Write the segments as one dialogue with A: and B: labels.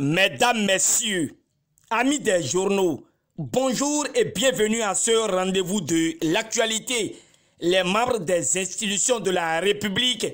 A: Mesdames, Messieurs, amis des journaux, bonjour et bienvenue à ce rendez-vous de l'actualité. Les membres des institutions de la République,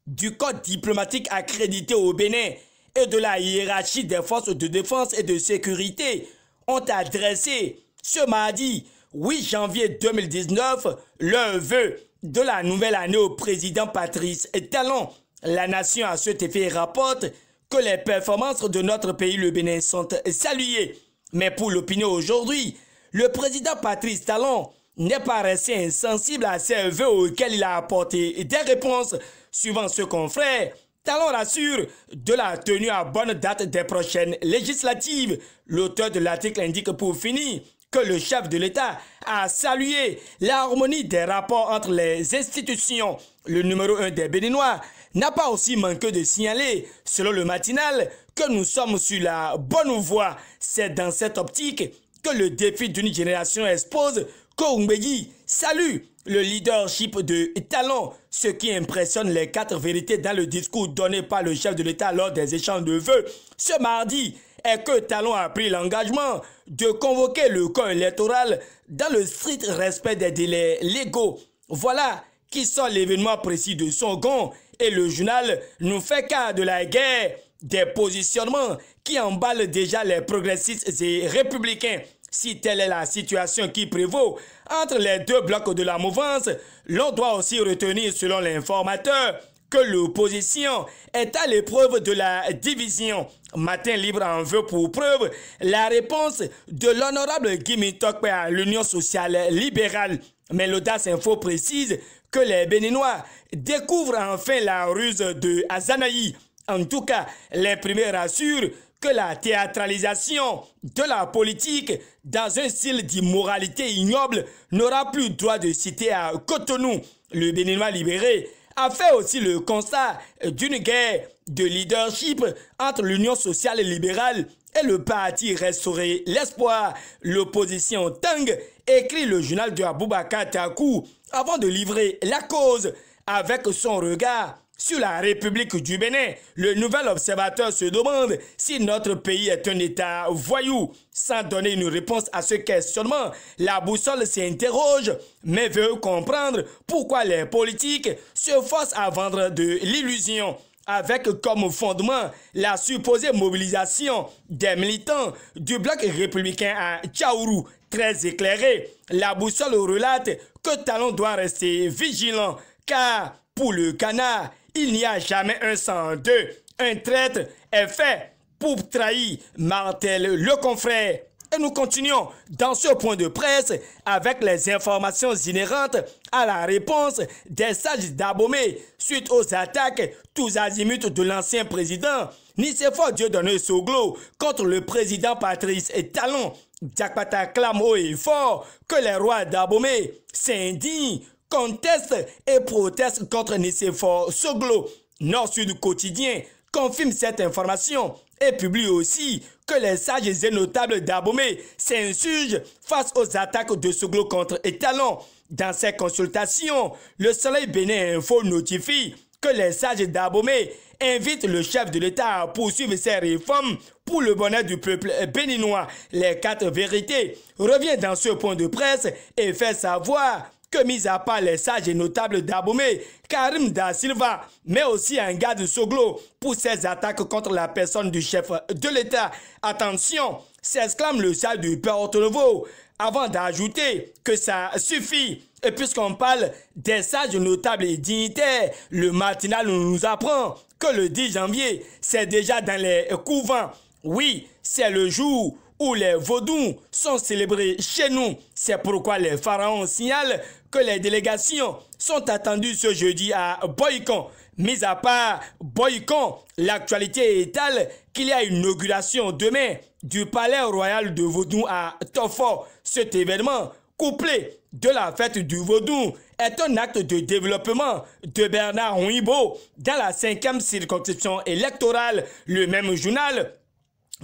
A: du Code diplomatique accrédité au Bénin et de la hiérarchie des forces de défense et de sécurité ont adressé ce mardi 8 janvier 2019 leur vœu de la nouvelle année au président Patrice Talon. La nation à cet effet rapporte que les performances de notre pays, le Bénin, sont saluées. Mais pour l'opinion aujourd'hui, le président Patrice Talon n'est pas resté insensible à ces vœux auxquels il a apporté des réponses. Suivant ce confrère, Talon rassure de la tenue à bonne date des prochaines législatives. L'auteur de l'article indique pour finir que le chef de l'État a salué l'harmonie des rapports entre les institutions. Le numéro 1 des Béninois n'a pas aussi manqué de signaler, selon le matinal, que nous sommes sur la bonne voie. C'est dans cette optique que le défi d'une génération expose Koumbegi salue le leadership de Talon, ce qui impressionne les 4 vérités dans le discours donné par le chef de l'État lors des échanges de vœux ce mardi est que Talon a pris l'engagement de convoquer le corps électoral dans le strict respect des délais légaux. Voilà qui sont l'événement précis de son gond et le journal nous fait cas de la guerre des positionnements qui emballent déjà les progressistes et républicains. Si telle est la situation qui prévaut entre les deux blocs de la mouvance, l'on doit aussi retenir selon l'informateur que l'opposition est à l'épreuve de la division. Matin Libre en veut pour preuve la réponse de l'honorable Guy Mintokpe à l'Union sociale libérale. Mais l'Audace Info précise que les Béninois découvrent enfin la ruse de Azanaï. En tout cas, l'imprimé rassure que la théâtralisation de la politique dans un style d'immoralité ignoble n'aura plus droit de citer à Cotonou. Le Béninois libéré a fait aussi le constat d'une guerre de leadership entre l'Union sociale et libérale et le parti Restaurer l'espoir. L'opposition tangue, écrit le journal de Aboubakar Takou, avant de livrer la cause avec son regard sur la République du Bénin. Le nouvel observateur se demande si notre pays est un État voyou. Sans donner une réponse à ce questionnement, la boussole s'interroge, mais veut comprendre pourquoi les politiques se forcent à vendre de l'illusion, avec comme fondement la supposée mobilisation des militants du bloc républicain à Tchaourou. Très éclairé, la boussole relate que Talon doit rester vigilant, car pour le canard, il n'y a jamais un sans deux. Un traître est fait pour trahir, martèle le confrère. Et nous continuons dans ce point de presse avec les informations inhérentes à la réponse des sages d'Abomey suite aux attaques tous azimuts de l'ancien président Nicéphore Dieudonné Soglo contre le président Patrice Talon. Diakpata clame haut et fort que les rois d'Abomey s'indignent, contestent et protestent contre Nicéphore Soglo. Nord-Sud Quotidien confirme cette information et publie aussi que les sages et notables d'Abomey s'insurgent face aux attaques de Soglo contre Talon. Dans ces consultations, le Soleil Bénin Info notifie que les sages d'Abomey invitent le chef de l'État à poursuivre ses réformes pour le bonheur du peuple béninois. Les 4 vérités revient dans ce point de presse et fait savoir que, mis à part les sages et notables d'Abomey, Karim Da Silva met aussi un garde Soglo pour ses attaques contre la personne du chef de l'État. Attention, s'exclame le sage du Porte-Nouveau, avant d'ajouter que ça suffit. Et puisqu'on parle des sages notables et dignitaires, le matinal nous apprend que le 10 janvier, c'est déjà dans les couvents. Oui, c'est le jour où les vaudous sont célébrés chez nous. C'est pourquoi les pharaons signalent que les délégations sont attendues ce jeudi à Boycon. Mis à part Boycon, l'actualité est telle qu'il y a une inauguration demain du palais royal de Vaudou à Tofo. Cet événement, couplé de la fête du Vaudou, est un acte de développement de Bernard Ouibo dans la 5e circonscription électorale. Le même journal,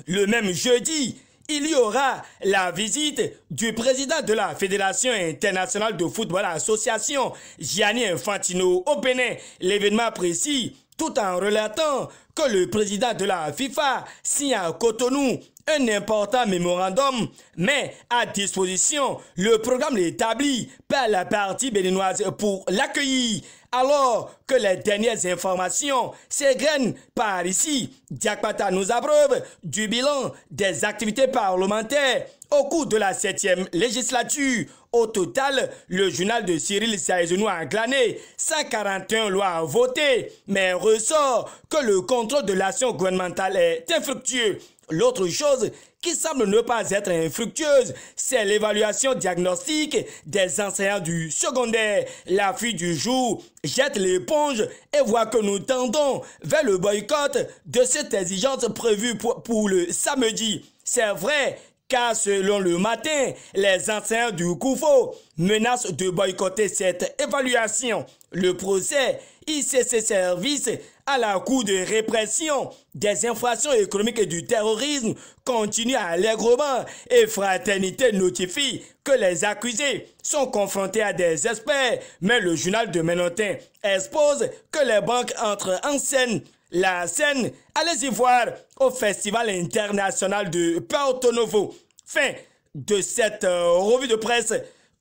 A: le même jeudi, il y aura la visite du président de la Fédération internationale de football association, Gianni Infantino, au Bénin. L'événement précis tout en relatant que le président de la FIFA signe à Cotonou un important mémorandum met à disposition le programme établi par la partie béninoise pour l'accueillir, alors que les dernières informations s'égrènent par ici. Diakpata nous abreuve du bilan des activités parlementaires au cours de la 7e législature. Au total, le journal de Cyril Saïzounou a glané 141 lois votées, mais ressort que le contrôle de l'action gouvernementale est infructueux. L'autre chose qui semble ne pas être infructueuse, c'est l'évaluation diagnostique des enseignants du secondaire. La fille du jour jette l'éponge et voit que nous tendons vers le boycott de cette exigence prévue pour le samedi. C'est vrai, car selon le matin, les enseignants du Koufo menacent de boycotter cette évaluation. Le procès ICC Service à la Cour de répression des infractions économiques et du terrorisme continue allègrement et Fraternité notifie que les accusés sont confrontés à des experts, mais le journal de Ménotin expose que les banques entrent en scène. La scène, allez-y voir au Festival international de Porto Novo. Fin de cette revue de presse.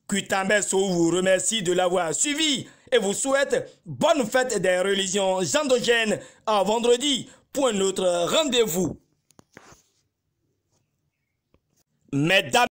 A: Kutambeso vous remercie de l'avoir suivi et vous souhaite bonne fête des religions endogènes à vendredi pour un autre rendez-vous. Mesdames